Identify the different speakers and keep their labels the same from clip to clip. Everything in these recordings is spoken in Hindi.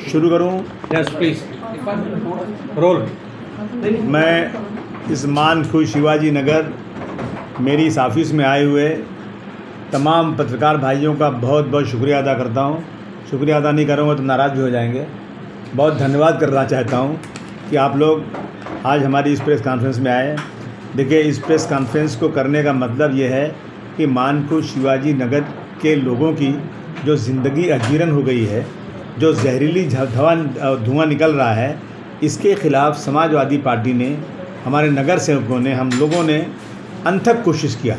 Speaker 1: शुरू करूं?
Speaker 2: Yes please roll.
Speaker 1: मैं इस मानखुश शिवाजी नगर मेरी इस ऑफिस में आए हुए तमाम पत्रकार भाइयों का बहुत बहुत शुक्रिया अदा करता हूं। शुक्रिया अदा नहीं करूँगा तो नाराज़ भी हो जाएंगे। बहुत धन्यवाद करना चाहता हूं कि आप लोग आज हमारी इस प्रेस कॉन्फ्रेंस में आए। देखिए, इस प्रेस कॉन्फ्रेंस को करने का मतलब ये है कि मानखुश शिवाजी नगर के लोगों की जो ज़िंदगी अजीरन हो गई है, जो जहरीली धुआं निकल रहा है, इसके ख़िलाफ़ समाजवादी पार्टी ने, हमारे नगर सेवकों ने, हम लोगों ने अनथक कोशिश किया।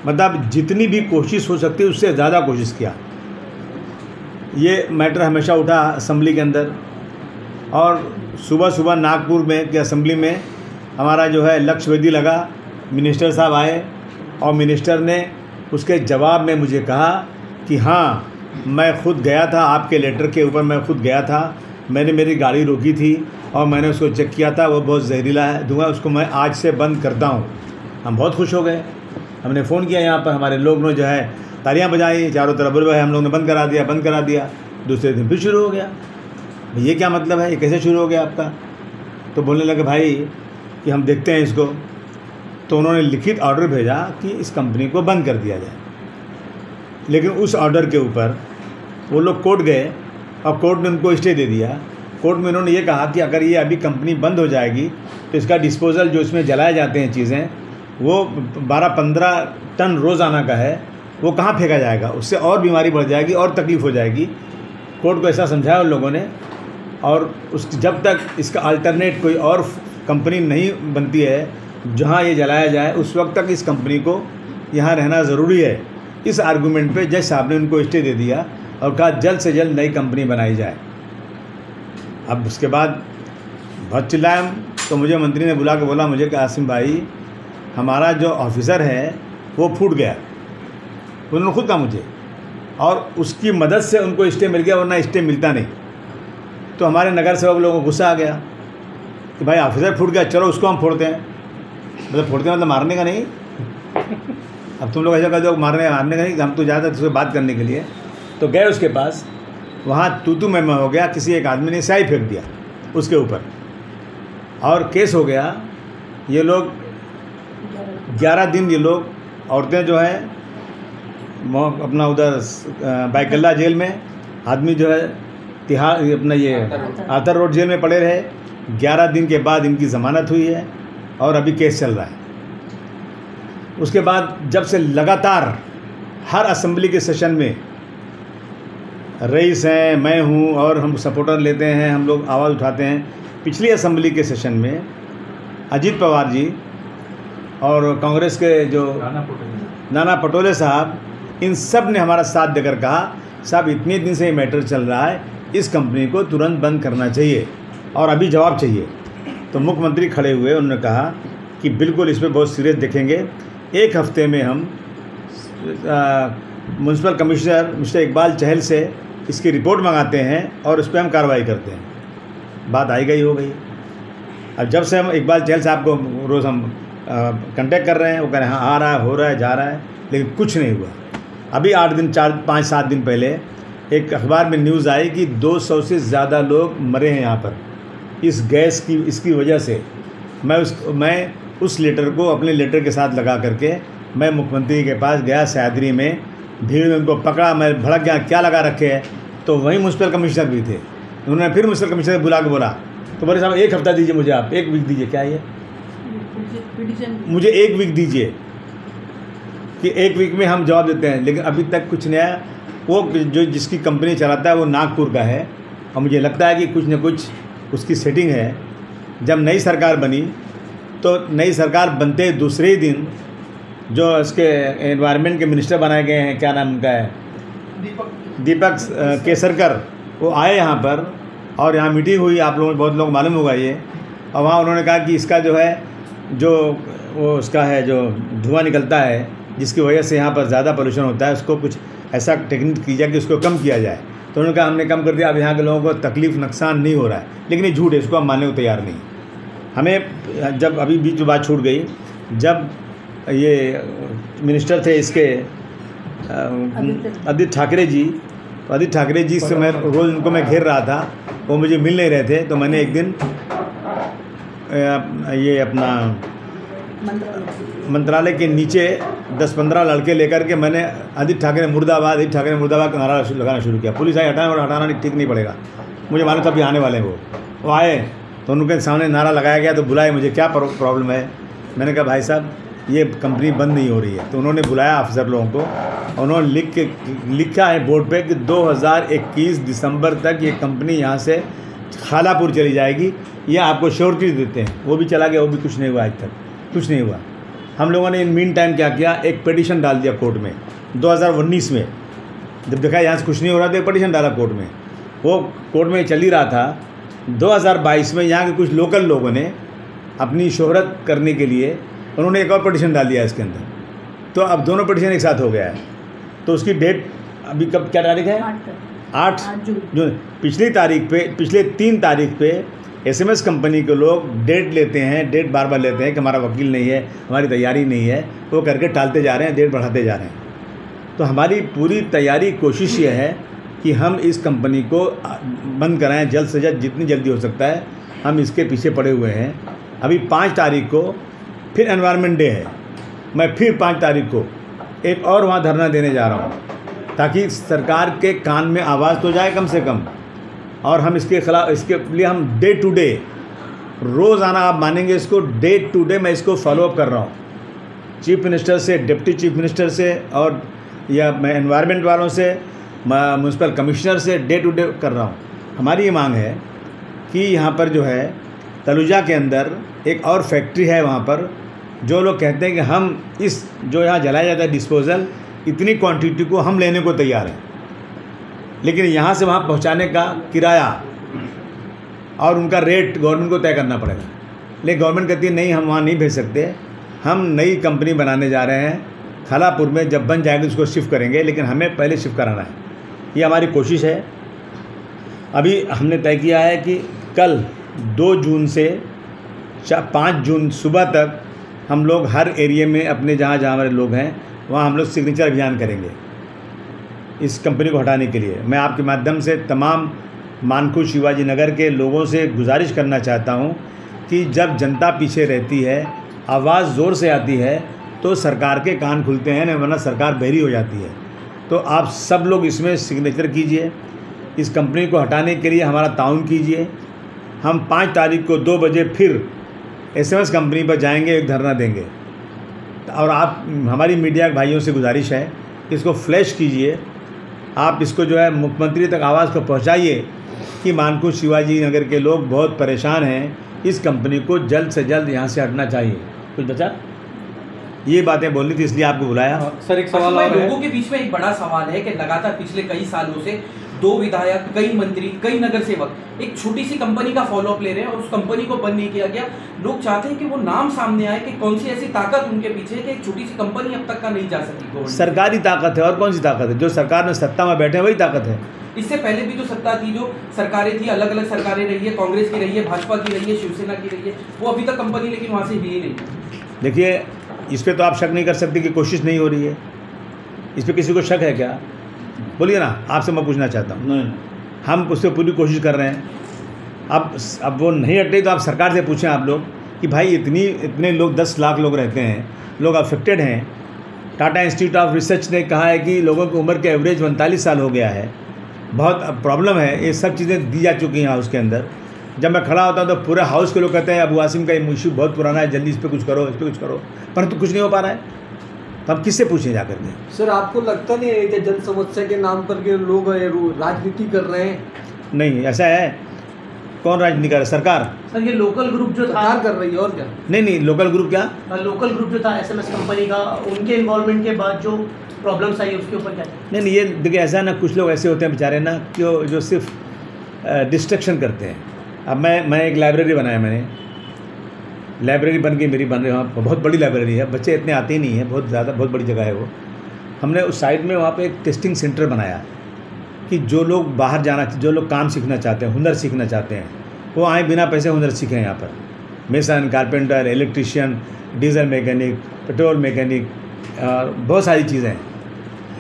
Speaker 1: मतलब जितनी भी कोशिश हो सकती है उससे ज़्यादा कोशिश किया। ये मैटर हमेशा उठा असम्बली के अंदर, और सुबह सुबह नागपुर में की असम्बली में हमारा जो है लक्ष्य वेदी लगा। मिनिस्टर साहब आए और मिनिस्टर ने उसके जवाब में मुझे कहा कि हाँ, मैं खुद गया था, आपके लेटर के ऊपर मैं खुद गया था, मैंने मेरी गाड़ी रोकी थी और मैंने उसको चेक किया था, वो बहुत जहरीला है धुआं, उसको मैं आज से बंद करता हूँ। हम बहुत खुश हो गए। हमने फ़ोन किया यहाँ पर, हमारे लोग ने जो है तालियां बजाई, चारों तरफ बोले भाई हम लोग ने बंद करा दिया। दूसरे दिन फिर शुरू हो गया। ये क्या मतलब है, ये कैसे शुरू हो गया आपका? तो बोलने लगे भाई कि हम देखते हैं इसको। तो उन्होंने लिखित ऑर्डर भेजा कि इस कंपनी को बंद कर दिया जाए। लेकिन उस ऑर्डर के ऊपर वो लोग कोर्ट गए और कोर्ट ने उनको स्टे दे दिया। कोर्ट में उन्होंने ये कहा कि अगर ये अभी कंपनी बंद हो जाएगी तो इसका डिस्पोजल, जो इसमें जलाए जाते हैं चीज़ें, वो 12-15 टन रोज़ाना का है, वो कहाँ फेंका जाएगा? उससे और बीमारी बढ़ जाएगी और तकलीफ़ हो जाएगी। कोर्ट को ऐसा समझाया उन लोगों ने। और जब तक इसका अल्टरनेट कोई और कंपनी नहीं बनती है जहाँ ये जलाया जाए, उस वक्त तक इस कंपनी को यहाँ रहना ज़रूरी है। इस आर्गूमेंट पे जज साहब ने उनको स्टे दे दिया और कहा जल्द से जल्द नई कंपनी बनाई जाए। अब उसके बाद बहुत चिल्लाया, तो मुझे मंत्री ने बुला के बोला मुझे कि आसिम भाई, हमारा जो ऑफिसर है वो फूट गया। उन्होंने खुद कहा मुझे, और उसकी मदद से उनको स्टे मिल गया, वरना स्टे मिलता नहीं। तो हमारे नगर सेवक लोगों को गुस्सा आ गया कि भाई ऑफिसर फूट गया, चलो उसको हम फोड़ते हैं। मतलब फोड़ते हैं मतलब मारने का नहीं। अब तुम लोग ऐसा कर दो मारने का नहीं, हम तो ज़्यादा उससे बात करने के लिए। तो गए उसके पास, वहाँ तू मैं हो गया। किसी एक आदमी ने स्याही फेंक दिया उसके ऊपर और केस हो गया। ये लोग 11 दिन, ये लोग औरतें जो है अपना उधर बैकल्ला जेल में, आदमी जो है तिहाड़ अपना ये आर्थर रोड जेल में पड़े रहे। 11 दिन के बाद इनकी ज़मानत हुई है और अभी केस चल रहा है। उसके बाद जब से लगातार हर असेंबली के सेशन में रईस हैं, मैं हूँ और हम सपोर्टर लेते हैं, हम लोग आवाज़ उठाते हैं। पिछली असेंबली के सेशन में अजीत पवार जी और कांग्रेस के जो नाना पटोले साहब, इन सब ने हमारा साथ देकर कहा साहब इतने दिन से ये मैटर चल रहा है, इस कंपनी को तुरंत बंद करना चाहिए और अभी जवाब चाहिए। तो मुख्यमंत्री खड़े हुए, उन्होंने कहा कि बिल्कुल इस पर बहुत सीरियस देखेंगे। 1 हफ्ते में हम म्यूनसिपल कमिश्नर मिस्टर इकबाल चहल से इसकी रिपोर्ट मंगाते हैं और उस पर हम कार्रवाई करते हैं। बात आई गई हो गई। अब जब से हम इकबाल चहल साहब को रोज़ हम कांटेक्ट कर रहे हैं, वो कह रहे हैं हाँ आ रहा है, हो रहा है, जा रहा है, लेकिन कुछ नहीं हुआ। अभी 8 दिन 4-5-7 दिन पहले एक अखबार में न्यूज़ आई कि 200 से ज़्यादा लोग मरे हैं यहाँ पर इस गैस की, इसकी वजह से। मैं उस लेटर को अपने लेटर के साथ लगा करके मैं मुख्यमंत्री के पास गया। सयादरी में भीड़ में उनको पकड़ा, मैं भड़क गया, क्या लगा रखे है? तो वहीं म्यूनसिपल कमिश्नर भी थे। उन्होंने फिर म्यूनसिपल कमिश्नर बुला के बोला, तो बोले साहब 1 हफ्ता दीजिए मुझे, आप 1 वीक दीजिए। क्या ये मुझे 1 वीक दीजिए कि 1 वीक में हम जवाब देते हैं। लेकिन अभी तक कुछ नहीं आया। वो जो जिसकी कंपनी चलाता है वो नागपुर का है, और मुझे लगता है कि कुछ न कुछ उसकी सेटिंग है। जब नई सरकार बनी तो नई सरकार बनते दूसरे ही दिन जो इसके एनवायरनमेंट के मिनिस्टर बनाए गए हैं, क्या नाम उनका है, दीपक केसरकर, वो आए यहाँ पर और यहाँ मीटिंग हुई। आप लोगों को बहुत लोग मालूम होगा ये। और वहाँ उन्होंने कहा कि इसका जो है जो वो उसका है जो धुआं निकलता है, जिसकी वजह से यहाँ पर ज़्यादा पोल्यूशन होता है, उसको कुछ ऐसा टेक्निक की जाए कि उसको कम किया जाए। तो उन्होंने कहा हमने कम कर दिया, अब यहाँ के लोगों को तकलीफ़ नुकसान नहीं हो रहा है। लेकिन ये झूठ है, इसको हम मानने को तैयार नहीं। हमें जब अभी बीच में बात छूट गई, जब ये मिनिस्टर थे इसके आदित्य ठाकरे जी। तो आदित्य ठाकरे जी से मैं रोज़ उनको मैं घेर रहा था, वो मुझे मिल नहीं रहे थे। तो मैंने एक दिन ये अपना मंत्रालय के नीचे 10-15 लड़के लेकर के मैंने आदित्य ठाकरे मुर्दाबाद का नारा लगाना शुरू किया। पुलिस आई, हटाना और हटाना नहीं, ठीक नहीं पड़ेगा। मुझे मालूम था अभी आने वाले हैं वो आए तो उनके सामने नारा लगाया गया। तो बुलाए मुझे, क्या प्रॉब्लम है? मैंने कहा भाई साहब ये कंपनी बंद नहीं हो रही है। तो उन्होंने बुलाया अफसर लोगों को, उन्होंने लिखा है बोर्ड पे कि 2021 दिसंबर तक ये कंपनी यहाँ से खालापुर चली जाएगी, ये आपको श्योरिटी देते हैं। वो भी चला गया, वो भी कुछ नहीं हुआ, आज तक कुछ नहीं हुआ। हम लोगों ने इन मीन टाइम क्या किया, एक पिटीशन डाल दिया कोर्ट में 2019 में। जब देखा यहाँ से कुछ नहीं हो रहा तो एक पिटीशन डाला कोर्ट में, वो कोर्ट में चल ही रहा था। 2022 में यहाँ के कुछ लोकल लोगों ने अपनी शोहरत करने के लिए उन्होंने एक और पिटीशन डाल दिया इसके अंदर। तो अब दोनों पिटीशन एक साथ हो गया है। तो उसकी डेट अभी कब, क्या तारीख है? 8 जून। पिछले 3 तारीख पे SMS कंपनी के लोग डेट लेते हैं, डेट बार बार लेते हैं कि हमारा वकील नहीं है, हमारी तैयारी नहीं है, वो करके टालते जा रहे हैं, डेट बढ़ाते जा रहे हैं। तो हमारी पूरी तैयारी, कोशिश ये है कि हम इस कंपनी को बंद कराएं जल्द से जल्द, जितनी जल्दी हो सकता है। हम इसके पीछे पड़े हुए हैं। अभी 5 तारीख को फिर एनवायरनमेंट डे है, मैं फिर 5 तारीख को एक और वहाँ धरना देने जा रहा हूँ, ताकि सरकार के कान में आवाज़ तो जाए कम से कम। और हम इसके खिलाफ, इसके लिए हम डे टू डे, रोज़ाना आप मानेंगे इसको, डे टू डे मैं इसको फॉलोअप कर रहा हूँ। चीफ मिनिस्टर से, डिप्टी चीफ मिनिस्टर से, और या मैं एनवायरनमेंट वालों से, म्यूनसिपल कमिश्नर से डे टू डे कर रहा हूँ। हमारी ये मांग है कि यहाँ पर जो है तलुजा के अंदर एक और फैक्ट्री है, वहाँ पर जो लोग कहते हैं कि हम इस जो यहाँ जलाया जाता है डिस्पोजल, इतनी क्वांटिटी को हम लेने को तैयार हैं, लेकिन यहाँ से वहाँ पहुँचाने का किराया और उनका रेट गवर्नमेंट को तय करना पड़ेगा। लेकिन गवर्नमेंट कहती है नहीं, हम वहाँ नहीं भेज सकते, हम नई कंपनी बनाने जा रहे हैं खालापुर में, जब बन जाएगी उसको शिफ्ट करेंगे, लेकिन हमें पहले शिफ्ट कराना है। ये हमारी कोशिश है। अभी हमने तय किया है कि कल 2 जून से 5 जून सुबह तक हम लोग हर एरिया में अपने जहाँ हमारे लोग हैं वहाँ हम लोग सिग्नेचर अभियान करेंगे इस कंपनी को हटाने के लिए। मैं आपके माध्यम से तमाम मानकुश शिवाजी नगर के लोगों से गुजारिश करना चाहता हूँ कि जब जनता पीछे रहती है, आवाज़ ज़ोर से आती है, तो सरकार के कान खुलते हैं, नहीं वरना सरकार बहरी हो जाती है। तो आप सब लोग इसमें सिग्नेचर कीजिए, इस कंपनी को हटाने के लिए हमारा ताउन कीजिए। हम 5 तारीख को 2 बजे फिर SMS कंपनी पर जाएंगे, एक धरना देंगे। और आप, हमारी मीडिया भाइयों से गुजारिश है, इसको फ्लैश कीजिए, आप इसको जो है मुख्यमंत्री तक आवाज़ को पहुंचाइए कि मानकुश शिवाजी नगर के लोग बहुत परेशान हैं, इस कंपनी को जल्द से जल्द यहाँ से हटना चाहिए। कुछ बचा? ये बातें बोलनी थी, इसलिए आपको बुलाया।
Speaker 2: सर एक सवाल और है।
Speaker 3: लोगों के बीच में एक बड़ा सवाल है कि लगातार पिछले कई सालों से 2 विधायक, कई मंत्री, कई नगर सेवक एक छोटी सी कंपनी का फॉलोअप ले रहे हैं और उस कंपनी को बंद नहीं किया गया। लोग चाहते हैं कि वो नाम सामने आए कि कौन सी ऐसी ताकत उनके पीछे है कि एक छोटी सी कंपनी अब तक का नहीं जा सकी।
Speaker 1: सरकारी ताकत है, और कौन सी ताकत है? जो सरकार में सत्ता में बैठे हैं वही ताकत है।
Speaker 3: इससे पहले भी जो सत्ता थी, जो सरकारें थी, अलग अलग सरकारें रही है, कांग्रेस की रही है, भाजपा की रही है, शिवसेना की रही है, वो अभी तक कंपनी लेकिन वहाँ से हुई नहीं।
Speaker 1: देखिए, इस पर तो आप शक नहीं कर सकते कि कोशिश नहीं हो रही है। इस पर किसी को शक है क्या? बोलिए ना, आपसे मैं पूछना चाहता हूँ।
Speaker 2: नहीं,
Speaker 1: हम उस पर पूरी कोशिश कर रहे हैं। अब वो नहीं हट रही तो आप सरकार से पूछें आप लोग कि भाई इतने लोग, 10 लाख लोग रहते हैं, लोग अफेक्टेड हैं। टाटा इंस्टीट्यूट ऑफ रिसर्च ने कहा है कि लोगों की उम्र के एवरेज 39 साल हो गया है, बहुत प्रॉब्लम है। ये सब चीज़ें दी जा चुकी हैं हाउस के अंदर। जब मैं खड़ा होता हूँ तो पूरे हाउस के लोग कहते हैं अबू आसिम का ये इशू बहुत पुराना है, जल्दी इस पर कुछ करो, इस पर कुछ करो, परंतु कुछ नहीं हो पा रहा है। तो हम किससे पूछें जा करके?
Speaker 4: सर आपको लगता नहीं है कि जन समस्या के नाम पर के लोग राजनीति कर रहे हैं?
Speaker 1: नहीं, ऐसा है। कौन राजनीति कर रहा है? सरकार।
Speaker 5: सर ये लोकल ग्रुप जो था
Speaker 4: सरकार कर रही है, और क्या?
Speaker 1: नहीं, लोकल ग्रुप क्या?
Speaker 5: लोकल ग्रुप जो था SMS कंपनी का, उनके इन्वॉल्वमेंट के बाद जो प्रॉब्लम्स आई उसके ऊपर क्या?
Speaker 1: नहीं, ये देखिए ऐसा ना, कुछ लोग ऐसे होते हैं बेचारे ना, जो सिर्फ डिस्ट्रक्शन करते हैं। अब मैं एक लाइब्रेरी बनाया, मैंने लाइब्रेरी बन रही, वहाँ बहुत बड़ी लाइब्रेरी है, बच्चे इतने आते ही नहीं हैं, बहुत बड़ी जगह है वो। हमने उस साइड में वहाँ पे एक टेस्टिंग सेंटर बनाया कि जो लोग बाहर जो लोग काम सीखना चाहते हैं, हुनर सीखना चाहते हैं, वो आए, बिना पैसे हुनर सीखें यहाँ पर। Mason, carpenter, electrician, diesel mechanic, petrol mechanic, बहुत सारी चीज़ें हैं।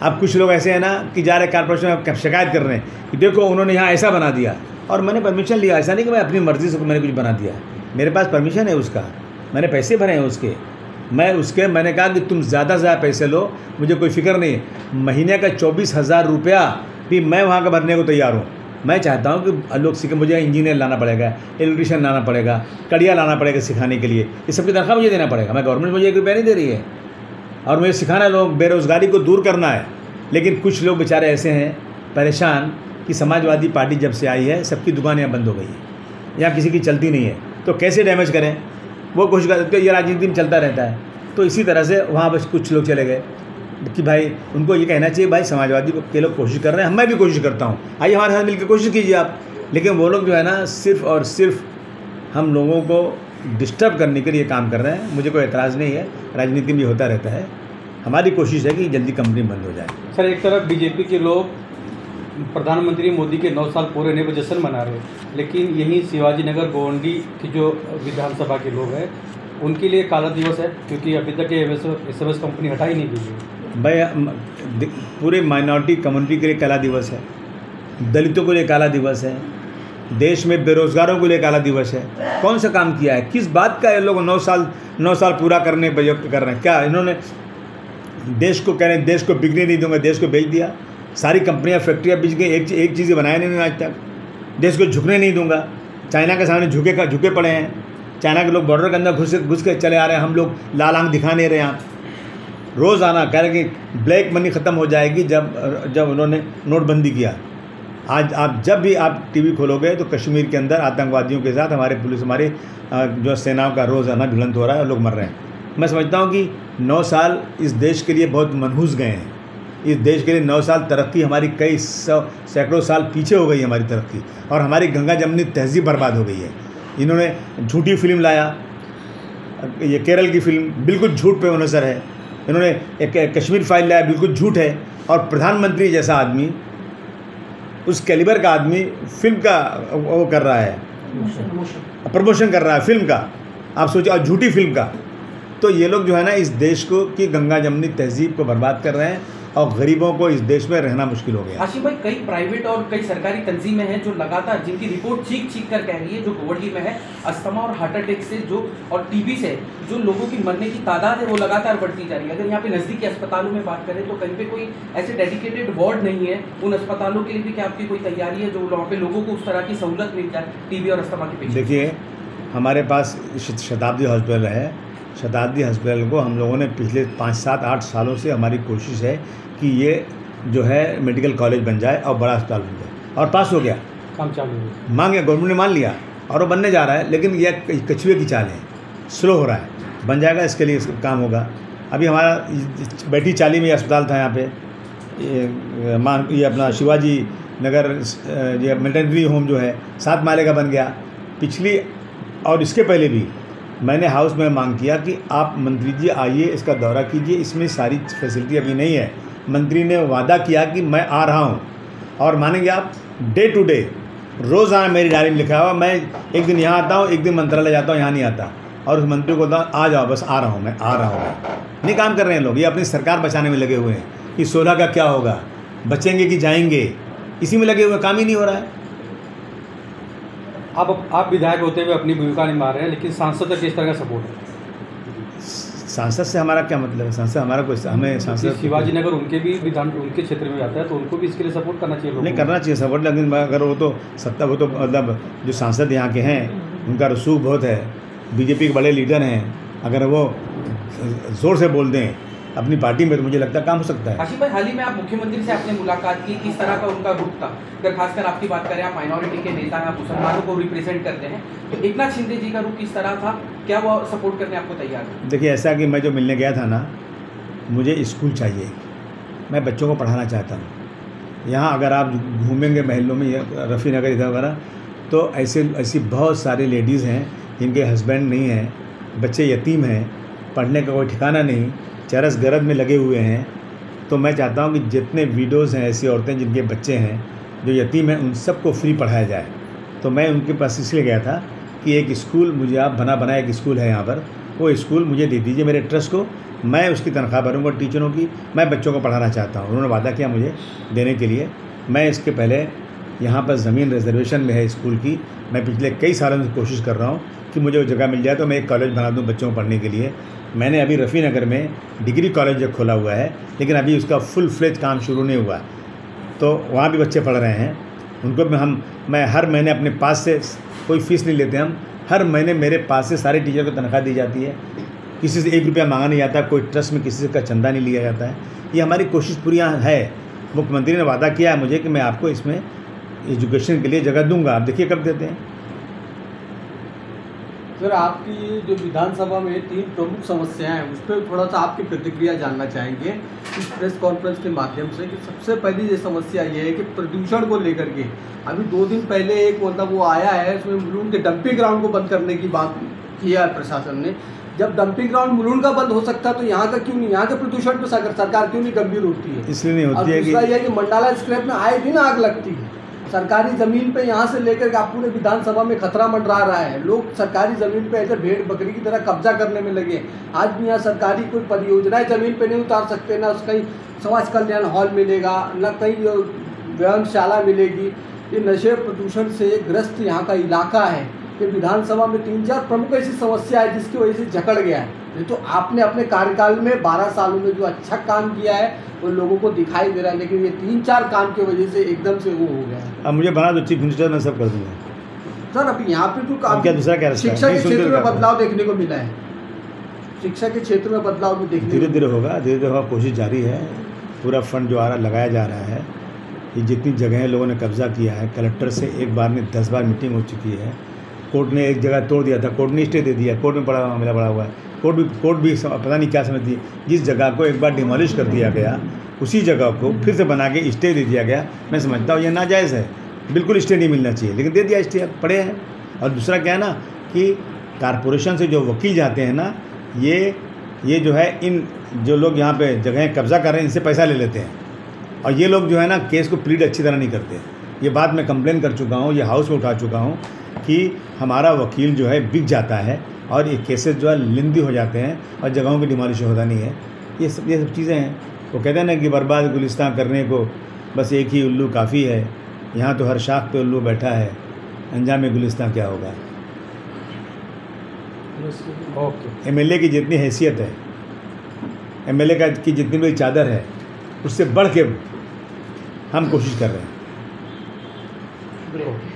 Speaker 1: अब कुछ लोग ऐसे हैं ना कि जा रहे कॉर्पोरेशन में शिकायत कर रहे हैं कि देखो उन्होंने यहाँ ऐसा बना दिया, और मैंने परमिशन लिया। ऐसा नहीं कि मैं अपनी मर्ज़ी से मैंने कुछ बना दिया, मेरे पास परमिशन है उसका, मैंने पैसे भरे हैं उसके। मैंने कहा कि तुम ज़्यादा से ज़्यादा पैसे लो, मुझे कोई फ़िक्र नहीं है। महीने का 24,000 रुपया भी मैं वहाँ का भरने को तैयार हूँ। मैं चाहता हूँ कि लोग सीखें। मुझे इंजीनियर लाना पड़ेगा, इलेक्ट्रीशियन लाना पड़ेगा, कड़िया लाना पड़ेगा सिखाने के लिए, ये सबकी तनख्वाह मुझे देना पड़ेगा। मैं गवर्नमेंट मुझे 1 रुपया नहीं दे रही है, और मुझे सिखाना है, लोग बेरोज़गारी को दूर करना है। लेकिन कुछ लोग बेचारे ऐसे हैं परेशान कि समाजवादी पार्टी जब से आई है सबकी दुकानें यहाँ बंद हो गई है, यहाँ किसी की चलती नहीं है, तो कैसे डैमेज करें वो कोशिश करते। ये राजनीति में चलता रहता है। तो इसी तरह से वहाँ बस कुछ लोग चले गए कि भाई उनको ये कहना चाहिए भाई समाजवादी के लोग कोशिश कर रहे हैं, मैं भी कोशिश करता हूँ, आइए हमारे साथ मिलकर कोशिश कीजिए आप। लेकिन वो लोग जो है ना सिर्फ़ और सिर्फ हम लोगों को डिस्टर्ब करने के लिए काम कर रहे हैं। मुझे कोई एतराज़ नहीं है, राजनीति में होता रहता है। हमारी कोशिश है कि जल्दी कंपनी बंद हो जाए।
Speaker 2: सर, एक तरफ बीजेपी के लोग प्रधानमंत्री मोदी के 9 साल पूरे होने पर जश्न मना रहे हैं, लेकिन यहीं शिवाजी नगर गोवंडी की जो विधानसभा के लोग हैं उनके लिए काला दिवस है, क्योंकि अभी तक ये SMS कंपनी हटा ही नहीं गई है।
Speaker 1: भाई पूरे माइनॉरिटी कम्युनिटी के लिए काला दिवस है, दलितों के लिए काला दिवस है, देश में बेरोज़गारों के लिए काला दिवस है। कौन सा काम किया है, किस बात का ये लोग 9 साल पूरा करने पर कर रहे हैं? क्या इन्होंने देश को कह रहे हैं देश को बिकने नहीं दूंगा, देश को बेच दिया। सारी कंपनियां फैक्ट्रियां बिक गई, एक चीज़ बनाया नहीं आज तक। देश को झुकने नहीं दूंगा, चाइना के सामने झुके पड़े हैं। चाइना के लोग बॉर्डर के अंदर घुस के चले आ रहे हैं, हम लोग लाल आंख दिखा नहीं रहे यहाँ। रोज़ आना कह रहे कि ब्लैक मनी ख़त्म हो जाएगी जब उन्होंने नोटबंदी किया। आज आप जब भी आप टीवी खोलोगे तो कश्मीर के अंदर आतंकवादियों के साथ हमारे पुलिस हमारी जो सेनाओं का रोज़ाना भिड़ंत हो रहा है और लोग मर रहे हैं। मैं समझता हूँ कि 9 साल इस देश के लिए बहुत मनहूस गए हैं। इस देश के लिए 9 साल तरक्की हमारी कई सैकड़ों साल पीछे हो गई हमारी तरक्की, और हमारी गंगा जमनी तहजीब बर्बाद हो गई है। इन्होंने झूठी फिल्म लाया, ये केरल की फिल्म बिल्कुल झूठ पे मुनसर है। इन्होंने एक कश्मीर फाइल लाया, बिल्कुल झूठ है। और प्रधानमंत्री जैसा आदमी, उस कैलिबर का आदमी फिल्म का वो कर रहा है, प्रमोशन कर रहा है फिल्म का। आप सोचिए, और झूठी फिल्म का। तो ये लोग जो है ना इस देश को की गंगा जमनी तहजीब को बर्बाद कर रहे हैं, और गरीबों को इस देश में रहना मुश्किल हो गया।
Speaker 3: आशिफ भाई, कई प्राइवेट और कई सरकारी तंजीमें हैं जो लगातार जिनकी रिपोर्ट चीख कर कह रही है, जो गोवंडी में है, अस्थमा और हार्ट अटैक से और टीबी से जो लोगों की मरने की तादाद है वो लगातार बढ़ती जा रही है। अगर यहाँ पे नज़दीकी अस्पतालों में बात करें तो कहीं पे कोई ऐसे डेडिकेटेड वार्ड नहीं है उन अस्पतालों के लिए भी। क्या आपकी कोई तैयारी है जो वहाँ पे लोगों को उस तरह की सहूलत मिल जाए टीबी और अस्थमा के पेशेंट?
Speaker 1: देखिए, हमारे पास शताब्दी हॉस्पिटल है। शताब्दी हॉस्पिटल को हम लोगों ने पिछले 5, 7, 8 सालों से हमारी कोशिश है कि ये जो है मेडिकल कॉलेज बन जाए और बड़ा अस्पताल बन जाए, और पास हो गया,
Speaker 2: काम चालू है,
Speaker 1: मांगे गवर्नमेंट ने मान लिया और वो बनने जा रहा है। लेकिन यह कछुए की चाल है, स्लो हो रहा है। बन जाएगा, इसके लिए काम होगा। अभी हमारा बैठी चाली में अस्पताल था यहाँ पे, ये अपना शिवाजी नगर ये मिलिट्री होम जो है 7 माले का बन गया। पिछली और इसके पहले भी मैंने हाउस में मांग किया कि आप मंत्री जी आइए, इसका दौरा कीजिए, इसमें सारी फैसिलिटी अभी नहीं है। मंत्री ने वादा किया कि मैं आ रहा हूँ, और मानेंगे आप डे टू डे रोज़ाना मेरी डायरी में लिखा हुआ, मैं एक दिन यहाँ आता हूँ, एक दिन मंत्रालय जाता हूँ, यहाँ नहीं आता, और उस मंत्री को बोलता आ जाओ, बस आ रहा हूँ मैं, आ रहा हूँ। नहीं काम कर रहे हैं लोग, ये अपनी सरकार बचाने में लगे हुए हैं कि 16 का क्या होगा, बचेंगे कि जाएंगे, इसी में लगे हुए, काम ही नहीं हो रहा है।
Speaker 2: आप विधायक होते हुए अपनी भूमिका निभा रहे हैं, लेकिन सांसद का किस तरह का सपोर्ट है?
Speaker 1: सांसद से हमारा क्या मतलब है? सांसद हमारा कोई, हमें सांसद
Speaker 2: शिवाजी नगर उनके क्षेत्र में आता है, तो उनको भी इसके लिए सपोर्ट करना चाहिए।
Speaker 1: नहीं करना चाहिए सपोर्ट, लेकिन अगर वो तो मतलब जो सांसद यहाँ के हैं उनका रसूख बहुत है, बीजेपी के बड़े लीडर हैं, अगर वो ज़ोर से बोल दें अपनी पार्टी में तो मुझे लगता है काम हो सकता है।
Speaker 3: आशिफ भाई, हाल ही में आप मुख्यमंत्री से आपने मुलाकात की, किस तरह का उनका रुख था? अगर खासकर आपकी बात करें, आप माइनॉरिटी के नेता हैं, आप मुसलमानों को रिप्रेजेंट करते हैं, तो एकनाथ शिंदे जी का रुख किस तरह था? क्या वो सपोर्ट करने आपको तैयार है?
Speaker 1: देखिए, ऐसा कि मैं जो मिलने गया था ना, मुझे स्कूल चाहिए, मैं बच्चों को पढ़ाना चाहता हूँ। यहाँ अगर आप घूमेंगे महलों में, रफ़ी नगर इधर वगैरह, तो ऐसी बहुत सारी लेडीज़ हैं जिनके हस्बैंड नहीं हैं, बच्चे यतीम हैं, पढ़ने का कोई ठिकाना नहीं, चरस गरज में लगे हुए हैं। तो मैं चाहता हूँ कि जितने वीडियोज़ हैं ऐसी औरतें जिनके बच्चे हैं जो यतीम हैं, उन सबको फ्री पढ़ाया जाए। तो मैं उनके पास इसलिए गया था कि एक स्कूल मुझे आप बना एक स्कूल है यहाँ पर, वो स्कूल मुझे दे दीजिए मेरे ट्रस्ट को, मैं उसकी तनख्वाह भरूँगा टीचरों की, मैं बच्चों को पढ़ाना चाहता हूँ। उन्होंने वादा किया मुझे देने के लिए। मैं इसके पहले यहाँ पर ज़मीन रिजर्वेशन में है स्कूल की, मैं पिछले कई सालों से कोशिश कर रहा हूँ कि मुझे वो जगह मिल जाए तो मैं एक कॉलेज बना दूँ बच्चों को पढ़ने के लिए। मैंने अभी रफ़ी नगर में डिग्री कॉलेज खोला हुआ है, लेकिन अभी उसका फुल फ्लेज काम शुरू नहीं हुआ, तो वहाँ भी बच्चे पढ़ रहे हैं। उनको भी मैं हर महीने अपने पास से, कोई फ़ीस नहीं लेते हम, हर महीने मेरे पास से सारे टीचर को तनख्वाह दी जाती है, किसी से 1 रुपया मांगा नहीं जाता, कोई ट्रस्ट में किसी से का चंदा नहीं लिया जाता है। ये हमारी कोशिश पूरी है। मुख्यमंत्री ने वादा किया है मुझे कि मैं आपको इसमें एजुकेशन के लिए जगह दूंगा, आप देखिए कब देते हैं।
Speaker 4: सर, आपकी जो विधानसभा में 3 प्रमुख समस्याएं हैं उस पर थोड़ा सा आपकी प्रतिक्रिया जानना चाहेंगे इस प्रेस कॉन्फ्रेंस के माध्यम से। कि सबसे पहली ये समस्या ये है कि प्रदूषण को लेकर के अभी 2 दिन पहले एक मतलब वो आया है, उसमें मुलुंड के डंपिंग ग्राउंड को बंद करने की बात किया है प्रशासन ने। जब डंपिंग ग्राउंड मुलुंड का बंद हो सकता है तो यहाँ का क्यों नहीं, यहाँ के प्रदूषण पर सरकार क्यों नहीं गंभीर होती है?
Speaker 1: इसलिए नहीं होती है
Speaker 4: दूसरा यह है कि मंडाला स्क्रैप में आए दिन आग लगती है। सरकारी ज़मीन पे यहाँ से लेकर के आप पूरे विधानसभा में खतरा मंडरा रहा है। लोग सरकारी ज़मीन पे ऐसे भेड़ बकरी की तरह कब्जा करने में लगे। आज भी यहाँ सरकारी कोई परियोजनाएं ज़मीन पे नहीं उतार सकते, ना कहीं समाज कल्याण हॉल मिलेगा, ना कहीं व्यायामशाला मिलेगी। ये नशे प्रदूषण से ग्रस्त यहाँ का इलाका है। ये विधानसभा में 3-4 प्रमुख ऐसी समस्या है जिसकी वजह से जकड़ गया है। ये तो आपने अपने कार्यकाल में 12 सालों में जो अच्छा काम किया है वो लोगों को दिखाई दे रहा है, लेकिन ये 3-4 काम की वजह से एकदम से वो हो गया है।
Speaker 1: अब मुझे बना दो चीफ मिनिस्टर, मैं सब कर दूँगा।
Speaker 4: सर, अभी यहाँ पे तो
Speaker 1: क्या दूसरा क्या रास्ता है?
Speaker 4: शिक्षा के
Speaker 1: नहीं सुनते
Speaker 4: क्षेत्र में
Speaker 1: क्या?
Speaker 4: बदलाव देखने को मिला है। शिक्षा के क्षेत्र में बदलाव भी देखने
Speaker 1: धीरे धीरे होगा, धीरे धीरे होगा, कोशिश जारी है। पूरा फंड जो आ रहा लगाया जा रहा है। ये जितनी जगहें लोगों ने कब्जा किया है, कलेक्टर से एक बार नहीं 10 बार मीटिंग हो चुकी है। कोर्ट ने एक जगह तोड़ दिया था, कोर्ट ने स्टे दे दिया, कोर्ट में बड़ा मामला बड़ा हुआ है। कोर्ट भी पता नहीं क्या समझती है। जिस जगह को एक बार डिमोलिश कर दिया गया उसी जगह को फिर से बना के स्टे दे दिया गया। मैं समझता हूँ ये नाजायज़ है, बिल्कुल स्टे नहीं मिलना चाहिए, लेकिन दे दिया स्टे, पड़े हैं। और दूसरा क्या है ना कि कारपोरेशन से जो वकील जाते हैं ना, ये जो है इन जो लोग यहाँ पे जगहें कब्जा कर रहे हैं इनसे पैसा ले लेते हैं, और ये लोग जो है ना केस को प्लीड अच्छी तरह नहीं करते। ये बात मैं कंप्लेन कर चुका हूँ, ये हाउस में उठा चुका हूँ कि हमारा वकील जो है बिक जाता है और ये केसेस जो है लेंदी हो जाते हैं और जगहों की डिमोलिशन होता नहीं है। ये सब चीज़ें हैं। वो कहते हैं ना कि बर्बाद गुलिस्तान करने को बस एक ही उल्लू काफ़ी है। यहाँ तो हर शाख पे उल्लू बैठा है, अंजाम गुलिस्तान क्या होगा।
Speaker 2: ओके।
Speaker 1: एमएलए की जितनी हैसियत है, एमएलए की जितनी बड़ी चादर है, उससे बढ़ के हम कोशिश कर रहे हैं।
Speaker 5: ग्रेट।